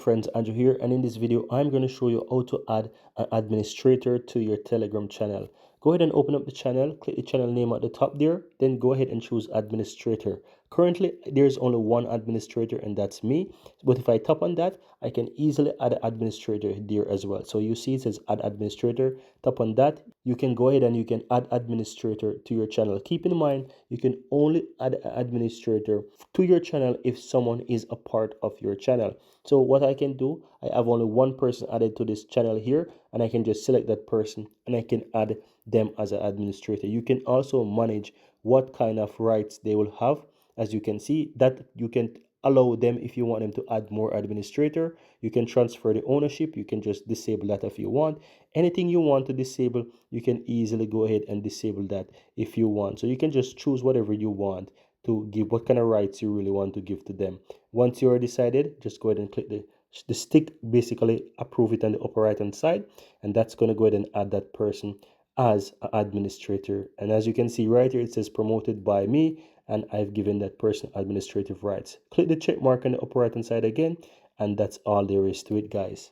Friends, Andrew here, and in this video I'm going to show you how to add an administrator to your Telegram channel. Go ahead and open up the channel, click the channel name at the top there, then go ahead and choose administrator. Currently there's only one administrator, and that's me, but if I tap on that I can easily add an administrator there as well. So you see it says add administrator, tap on that. You can go ahead and you can add administrator to your channel. Keep in mind you can only add an administrator to your channel if someone is a part of your channel. So what I can do, I have only one person added to this channel here, and I can just select that person and I can add them as an administrator. You can also manage what kind of rights they will have. As you can see, that you can allow them, if you want them to add more administrator, you can transfer the ownership. You can just disable that if you want. Anything you want to disable, you can easily go ahead and disable that if you want. So you can just choose whatever you want to give, what kind of rights you really want to give to them. Once you are decided, just go ahead and click the stick, basically approve it on the upper right hand side, and that's going to go ahead and add that person as an administrator. And as you can see right here, it says promoted by me, and I've given that person administrative rights. Click the check mark on the upper right hand side again, and that's all there is to it, guys.